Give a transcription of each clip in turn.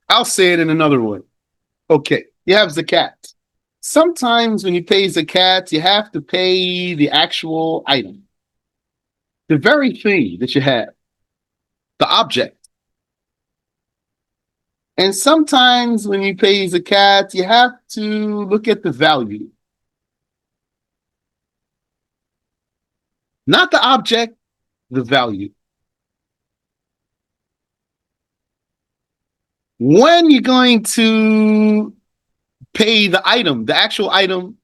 I'll say it in another way. Okay, you have zakat. Sometimes when you pay zakat, you have to pay the actual item, the very thing that you have, the object. And sometimes when you pay zakat, you have to look at the value, not the object, the value. When you're going to pay the item, the actual item,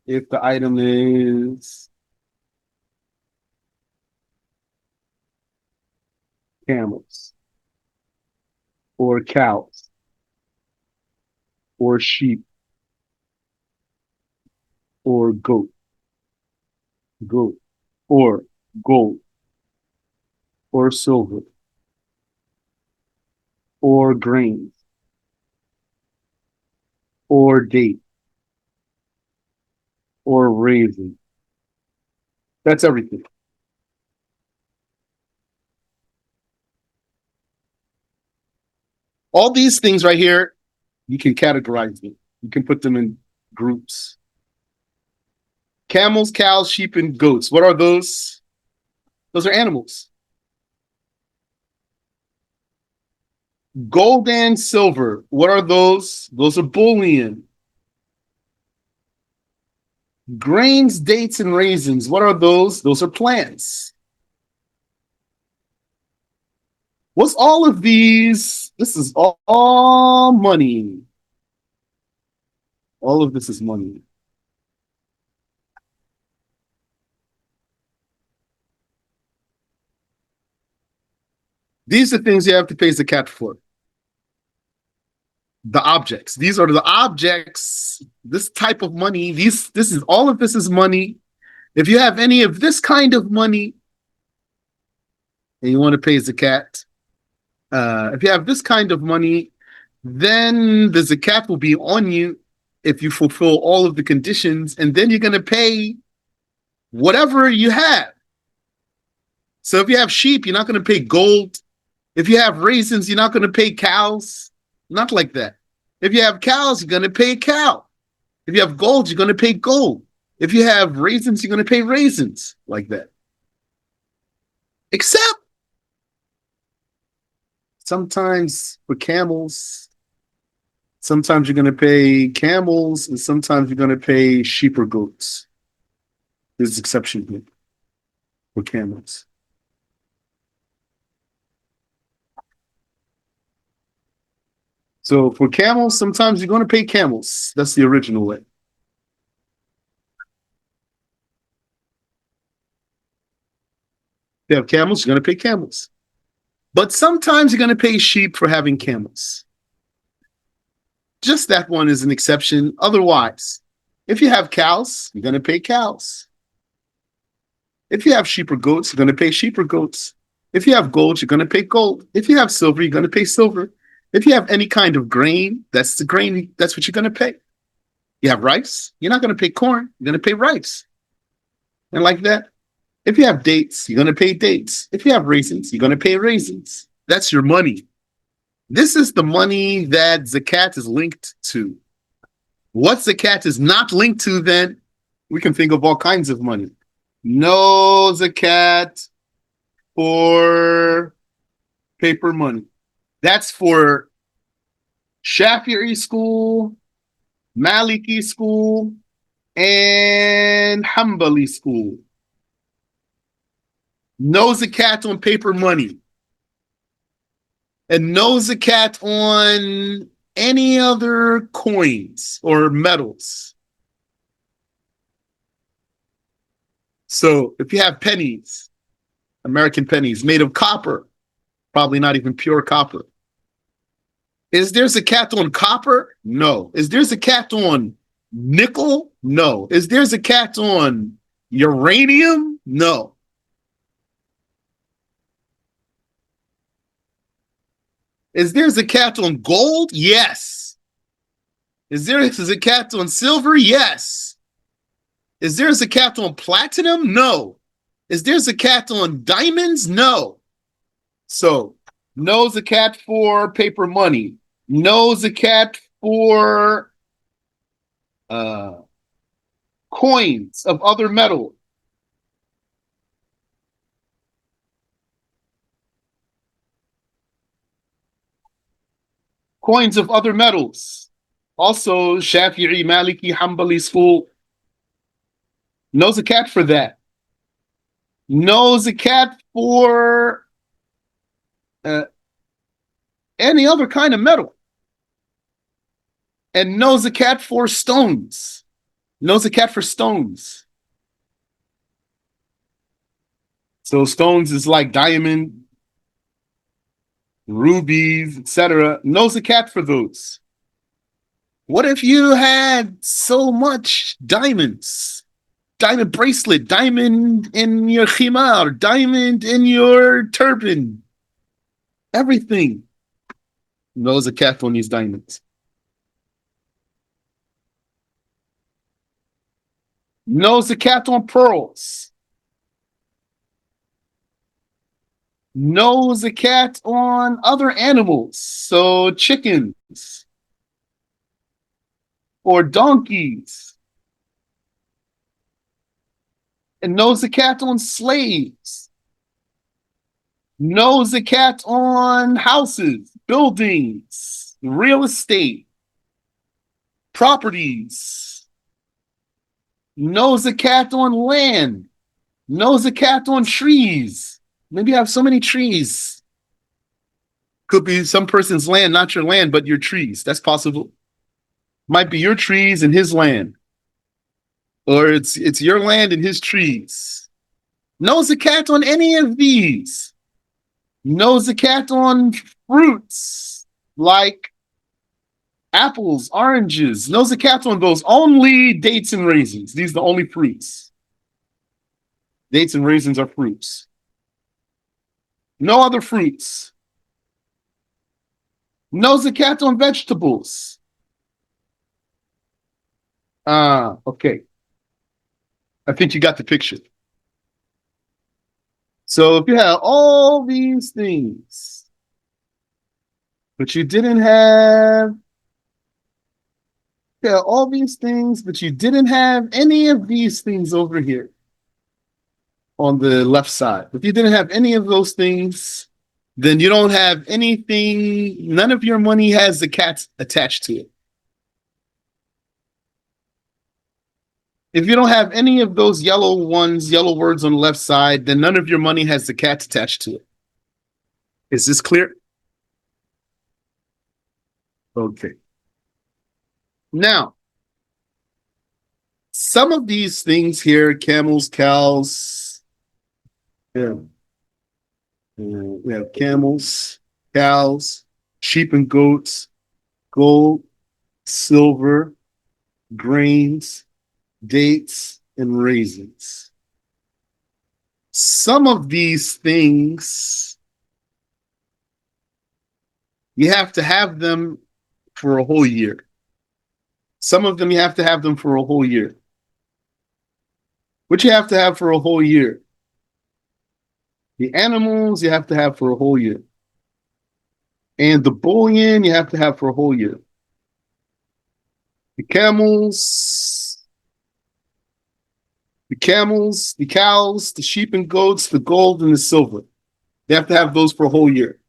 if the item is camels or cows or sheep or goat or gold or silver or grains or date or raisin. That's everything. All these things right here, you can categorize them. You can put them in groups. Camels, cows, sheep, and goats. What are those? Those are animals. Gold and silver. What are those? Those are bullion. Grains, dates, and raisins. What are those? Those are plants. What's all of these? This is all money. All of this is money. These are things you have to pay zakat for. The objects. These are the objects. This type of money. This is all of this is money. If you have any of this kind of money and you want to pay zakat, if you have this kind of money, then the zakat will be on you if you fulfill all of the conditions, and then you're going to pay whatever you have. So if you have sheep, you're not going to pay gold. If you have raisins, you're not going to pay cows. Not like that. If you have cows, you're going to pay cow. If you have gold, you're going to pay gold. If you have raisins, you're going to pay raisins, like that. Except sometimes for camels, sometimes you're going to pay camels, and sometimes you're going to pay sheep or goats. There's an exception here for camels. So for camels, sometimes you're going to pay camels. That's the original way. If you have camels, you're going to pay camels. But sometimes you're going to pay sheep for having camels. Just that one is an exception. Otherwise, if you have cows, you're going to pay cows. If you have sheep or goats, you're going to pay sheep or goats. If you have gold, you're going to pay gold. If you have silver, you're going to pay silver. If you have any kind of grain, that's the grain, that's what you're going to pay. You have rice, you're not going to pay corn, you're going to pay rice. And like that. If you have dates, you're going to pay dates. If you have raisins, you're going to pay raisins. That's your money. This is the money that zakat is linked to. What zakat is not linked to, then we can think of all kinds of money. No zakat for paper money. That's for Shafi'i school, Maliki school, and Hanbali school. No zakat on paper money. And no zakat on any other coins or metals. So if you have pennies, American pennies made of copper, probably not even pure copper. Is there zakat on copper? No. Is there zakat on nickel? No. Is there zakat on uranium? No. Is there zakat on gold? Yes. Is there zakat on silver? Yes. Is there zakat on platinum? No. Is there zakat on diamonds? No. So No zakat for paper money. No zakat for uh, coins of other metal. Coins of other metals. Also, Shafi'i, Maliki, Hanbali school. No zakat for that. No zakat for uh, any other kind of metal. And no zakat for stones. No zakat for stones. So stones is like diamond, rubies, etc. No zakat for those. What if you had so much diamonds? Diamond bracelet, diamond in your khimar, diamond in your turban, everything. No zakat on these diamonds. No zakat on pearls. No zakat on other animals. So chickens or donkeys. And no zakat on slaves. No zakat on houses, buildings, real estate, properties. No zakat on land. No zakat on trees. Maybe you have so many trees. Could be some person's land, not your land, but your trees. That's possible. Might be your trees and his land. Or it's your land and his trees. No zakat on any of these. No zakat on fruits like apples, oranges. No zakat on those. Only dates and raisins. These are the only fruits. Dates and raisins are fruits. No other fruits. No zakat on vegetables. Okay. I think you got the picture. So if you have all these things, but you didn't have, yeah, all these things, but you didn't have any of these things over here on the left side. If you didn't have any of those things, then you don't have anything, none of your money has the cat attached to it. If you don't have any of those yellow ones, yellow words on the left side, then none of your money has the cat attached to it. Is this clear? Okay. Now, some of these things here, camels, cows, yeah. We have camels, cows, sheep and goats, gold, silver, grains, dates, and raisins. Some of these things, you have to have them for a whole year. Some of them, you have to have them for a whole year. What you have to have for a whole year? The animals, you have to have for a whole year. And the bullion, you have to have for a whole year. The camels, the cows, the sheep and goats, the gold and the silver. They have to have those for a whole year.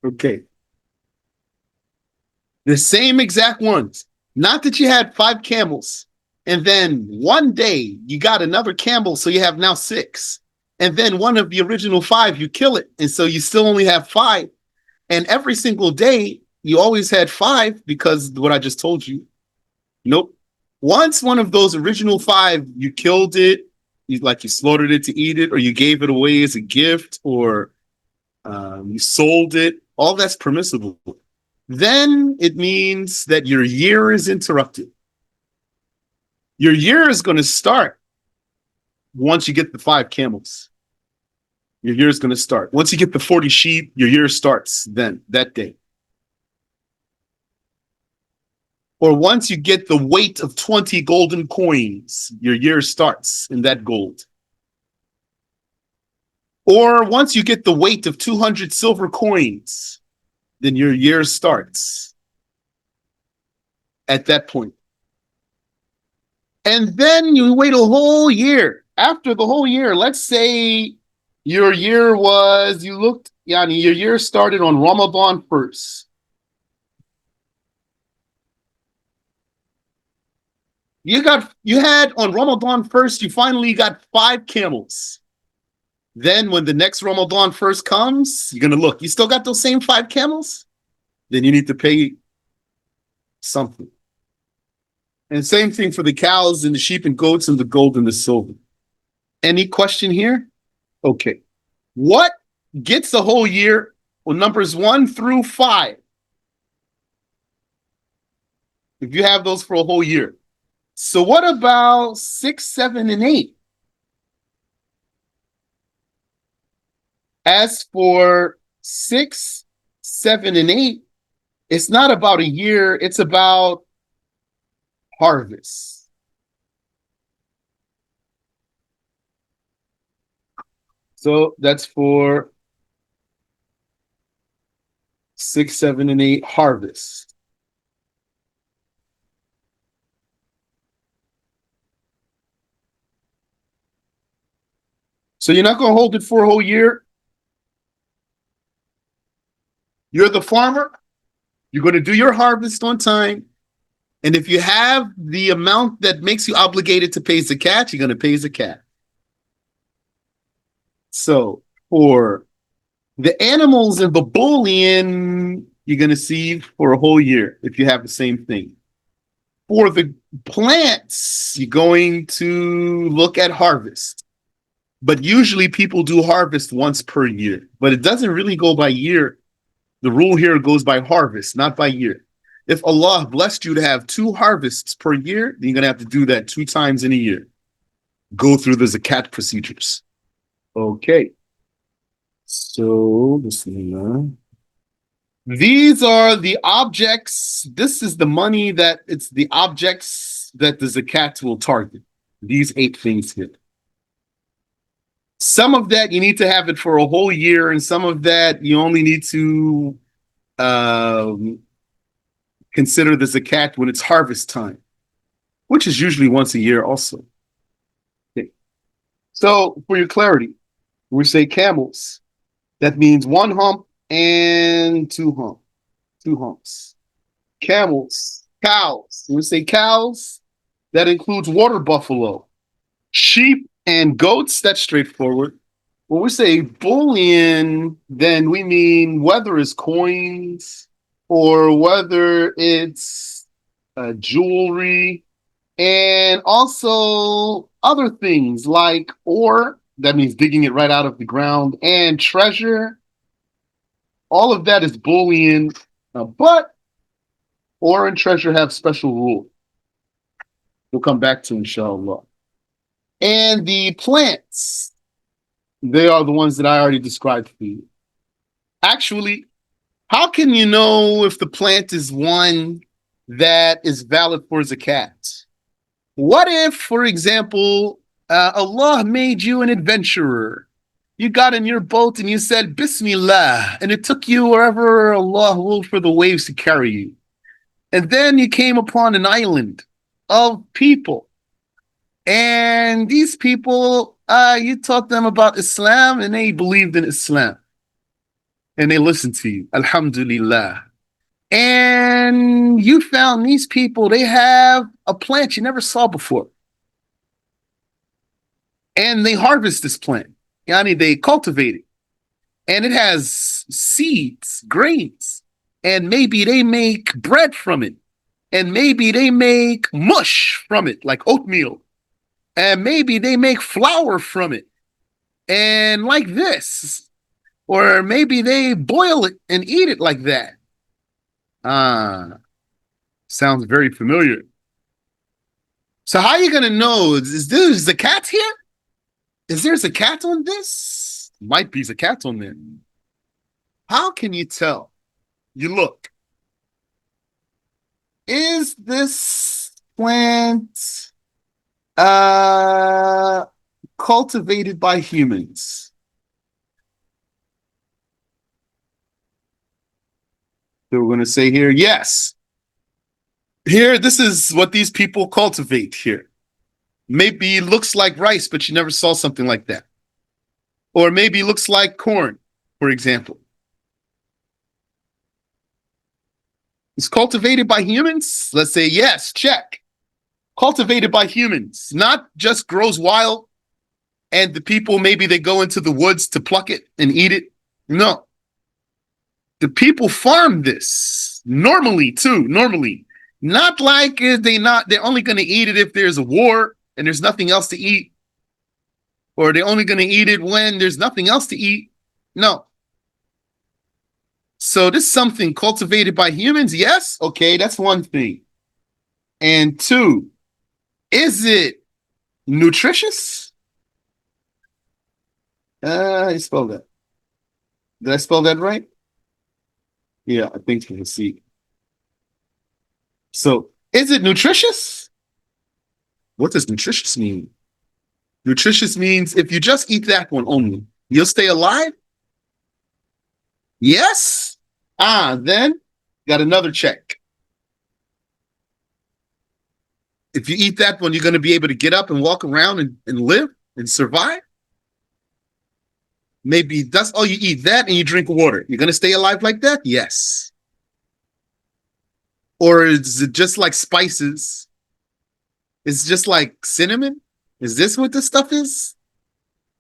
Okay. The same exact ones. Not that you had 5 camels and then one day you got another camel, so you have now 6. And then one of the original 5, you kill it. And so you still only have 5. And every single day, you always had 5 because what I just told you. Nope. Once one of those original 5, you killed it, you slaughtered it to eat it, or you gave it away as a gift, or you sold it, all that's permissible. Then it means that your year is interrupted. Your year is going to start once you get the 5 camels. Your year is going to start. Once you get the 40 sheep, your year starts then, that day. Or once you get the weight of 20 golden coins, your year starts in that gold. Or once you get the weight of 200 silver coins, then your year starts at that point. And then you wait a whole year. After the whole year, let's say your year was, you looked, yani your year started on Ramadan 1st. You had on Ramadan 1st, you finally got 5 camels. Then when the next Ramadan 1st comes, you're gonna look, you still got those same 5 camels? Then you need to pay something. And same thing for the cows and the sheep and goats and the gold and the silver. Any question here? Okay. What gets the whole year? Well, numbers 1 through 5. If you have those for a whole year. So what about 6, 7, and 8? As for 6, 7, and 8, it's not about a year, it's about harvest. So that's for 6, 7, and 8, harvest. So you're not going to hold it for a whole year. You're the farmer. You're going to do your harvest on time. And if you have the amount that makes you obligated to pay zakat, you're going to pay zakat. So for the animals and the bullion, you're going to see for a whole year if you have the same thing. For the plants, you're going to look at harvest. But usually people do harvest once per year, but it doesn't really go by year. The rule here goes by harvest, not by year. If Allah blessed you to have 2 harvests per year, then you're going to have to do that 2 times in a year. Go through the zakat procedures. Okay. So, these are the objects. This is the money that it's the objects that the zakat will target. These 8 things here. Some of that you need to have it for a whole year, and some of that you only need to consider the zakat when it's harvest time, which is usually once a year also. Okay. So for your clarity, we say camels. That means 1 hump and 2 humps. Camels, cows. When we say cows, that includes water buffalo. Sheep and goats, that's straightforward. When we say bullion, then we mean whether it's coins or whether it's jewelry and also other things like ore, that means digging it right out of the ground, and treasure. All of that is bullion, but ore and treasure have special rules. We'll come back to inshallah. And the plants, they are the ones that I already described for you. Actually, how can you know if the plant is one that is valid for zakat? What if, for example, Allah made you an adventurer? You got in your boat and you said, Bismillah, and it took you wherever Allah willed for the waves to carry you. And then you came upon an island of people. And these people, you taught them about Islam and they believed in Islam. And they listened to you. Alhamdulillah. And you found these people, they have a plant you never saw before. And they harvest this plant. Yani they cultivate it. And it has seeds, grains. And maybe they make bread from it. And maybe they make mush from it, like oatmeal. And maybe they make flour from it. And like this. Or maybe they boil it and eat it like that. Sounds very familiar. So how are you going to know? Is there zakat here? Is there zakat on this? Might be zakat on there. How can you tell? You look. Is this plant cultivated by humans? So we're going to say here, yes. Here, this is what these people cultivate here. Maybe it looks like rice, but you never saw something like that. Or maybe it looks like corn, for example. It's cultivated by humans? Let's say yes, check. Cultivated by humans, not just grows wild and the people, maybe they go into the woods to pluck it and eat it. No. The people farm this normally too, normally. Not like they're only going to eat it if there's a war and there's nothing else to eat. Or they're only going to eat it when there's nothing else to eat. No. So this is something cultivated by humans? Yes. Okay, that's one thing. And two, is it nutritious? I spelled that. Did I spell that right? Yeah, I think you can see. So, is it nutritious? What does nutritious mean? Nutritious means if you just eat that one only, you'll stay alive? Yes? Then got another check. If you eat that one, you're going to be able to get up and walk around and live and survive? Maybe that's all you eat, that and you drink water. You're going to stay alive like that? Yes. Or is it just like spices? It's just like cinnamon? Is this what this stuff is?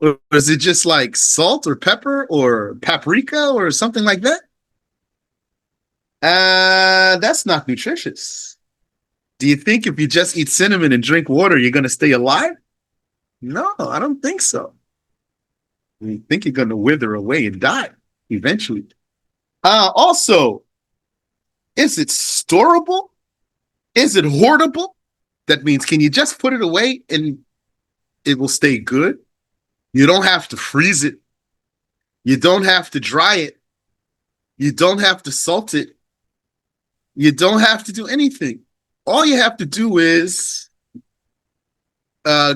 Or is it just like salt or pepper or paprika or something like that? That's not nutritious. Do you think if you just eat cinnamon and drink water, you're going to stay alive? No, I don't think so. I think you're going to wither away and die eventually. Also, is it storable? Is it hoardable? That means, can you just put it away and it will stay good? You don't have to freeze it. You don't have to dry it. You don't have to salt it. You don't have to do anything. All you have to do is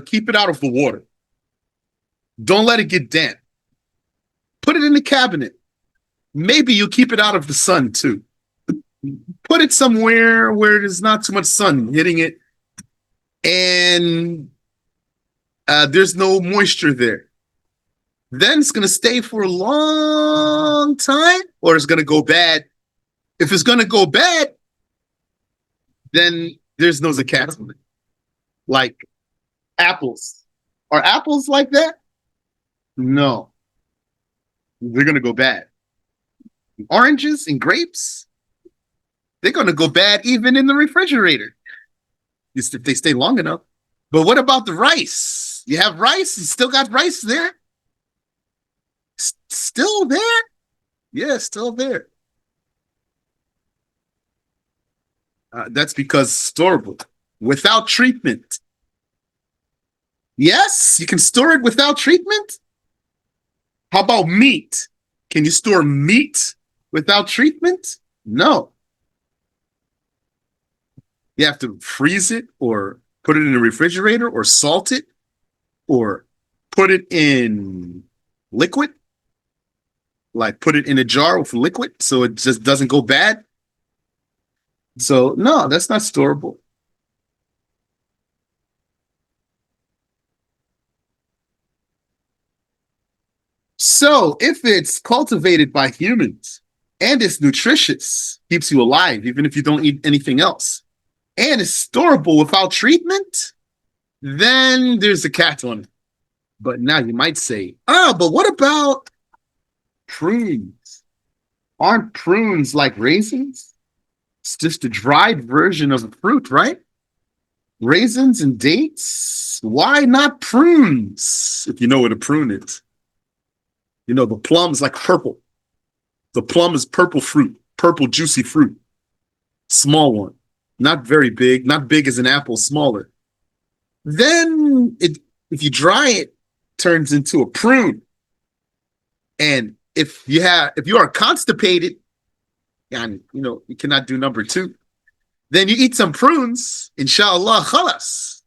keep it out of the water. Don't let it get damp. Put it in the cabinet. Maybe you keep it out of the sun too. Put it somewhere where there's not too much sun hitting it and there's no moisture there. Then it's going to stay for a long time or it's going to go bad. If it's going to go bad, then there's no zakat on it. Like apples. Are apples like that? No. They're going to go bad. Oranges and grapes, they're going to go bad even in the refrigerator if they stay long enough. But what about the rice? You have rice? You still got rice there? Still there? Yeah, still there. That's because storable, without treatment. Yes, you can store it without treatment. How about meat? Can you store meat without treatment? No. You have to freeze it or put it in a refrigerator or salt it or put it in liquid. Like put it in a jar with liquid so it just doesn't go bad. So no, that's not storable. So if it's cultivated by humans and it's nutritious, keeps you alive even if you don't eat anything else, and it's storable without treatment, then there's a cat on it. But now you might say, but what about prunes? Aren't prunes like raisins? It's just a dried version of a fruit, right? Raisins and dates? Why not prunes? If you know what a prune is. You know, the plum is like purple. The plum is purple fruit, purple juicy fruit. Small one. Not very big, not big as an apple, smaller. Then if you dry it, it turns into a prune. And if you are constipated, and you cannot do number two, then you eat some prunes, inshallah, khalas.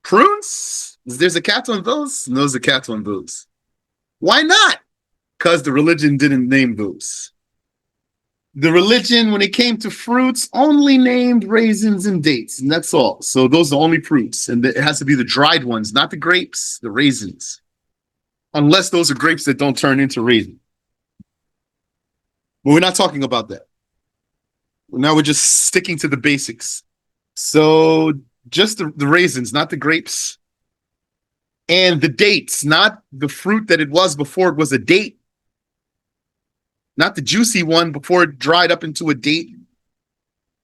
Prunes, there's a cat on those, and there's a cat on those. Why not? Because the religion didn't name those. The religion, when it came to fruits, only named raisins and dates, and that's all. So those are the only fruits, and it has to be the dried ones, not the grapes, the raisins, unless those are grapes that don't turn into raisins. But we're not talking about that. Now we're just sticking to the basics. So just the raisins, not the grapes, and the dates, not the fruit that it was before it was a date, not the juicy one before it dried up into a date.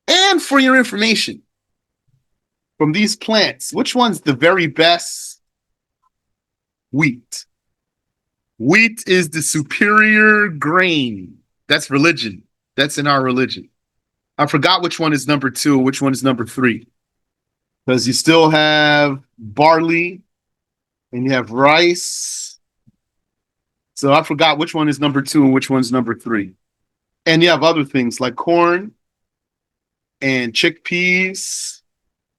And for your information, from these plants, which one's the very best? Wheat. Wheat is the superior grain. That's religion. That's in our religion. I forgot which one is number 2, which one is number 3. Because you still have barley and you have rice. So I forgot which one is number 2 and which one's number 3. And you have other things like corn and chickpeas.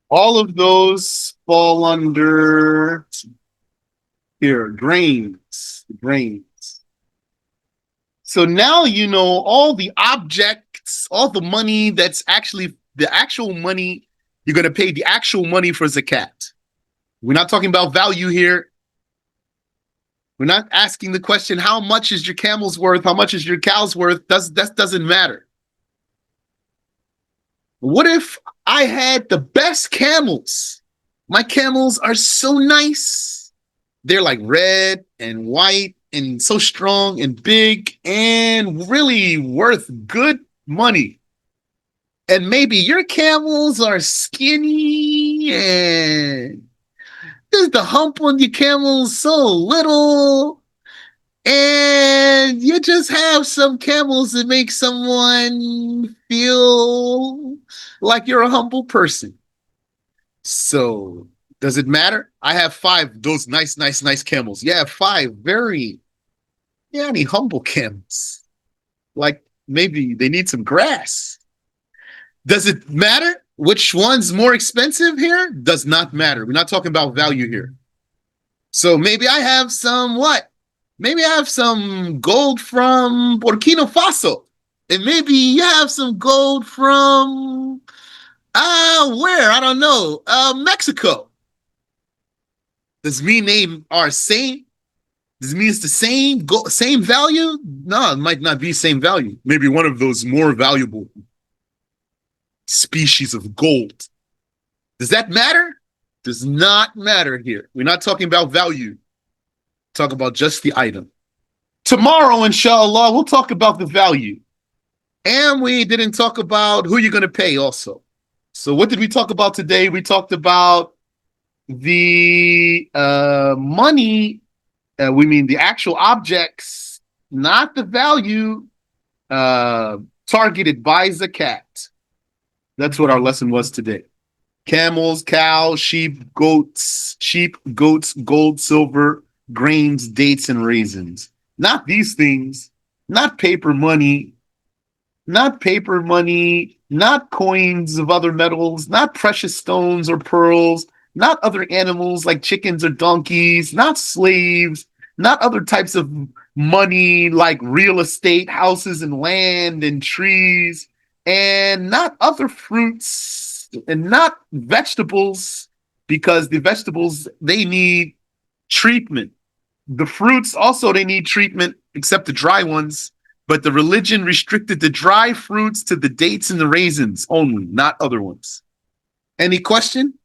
All of those fall under here, grains. So now you know all the objects, all the money that's actually the actual money you're going to pay, the actual money for zakat. We're not talking about value here. We're not asking the question, how much is your camel's worth? How much is your cow's worth? That doesn't matter. What if I had the best camels? My camels are so nice. They're like red and white and so strong and big and really worth good money. And maybe your camels are skinny and just the hump on your camels so little. And you just have some camels that make someone feel like you're a humble person. So does it matter? I have 5 those nice camels. Yeah, 5 very humble camels. Like maybe they need some grass. Does it matter which one's more expensive here? Does not matter. We're not talking about value here. So maybe I have some what? Maybe I have some gold from Burkina Faso. And maybe you have some gold from where? I don't know. Mexico. Does mean they are same? Does it mean it's the same value? No, it might not be same value. Maybe one of those more valuable species of gold. Does that matter? Does not matter here. We're not talking about value. Talk about just the item. Tomorrow, inshallah, we'll talk about the value. And we didn't talk about who you're going to pay also. So what did we talk about today? We talked about the money. We mean the actual objects, not the value targeted by zakat. That's what our lesson was today. Camels, cows, sheep, goats, gold, silver, grains, dates, and raisins. Not these things, not paper money, not coins of other metals, not precious stones or pearls, not other animals like chickens or donkeys, not slaves, not other types of money like real estate, houses and land and trees, and not other fruits and not vegetables, because the vegetables, they need treatment. The fruits also, they need treatment, except the dry ones. But the religion restricted the dry fruits to the dates and the raisins only, not other ones. Any question?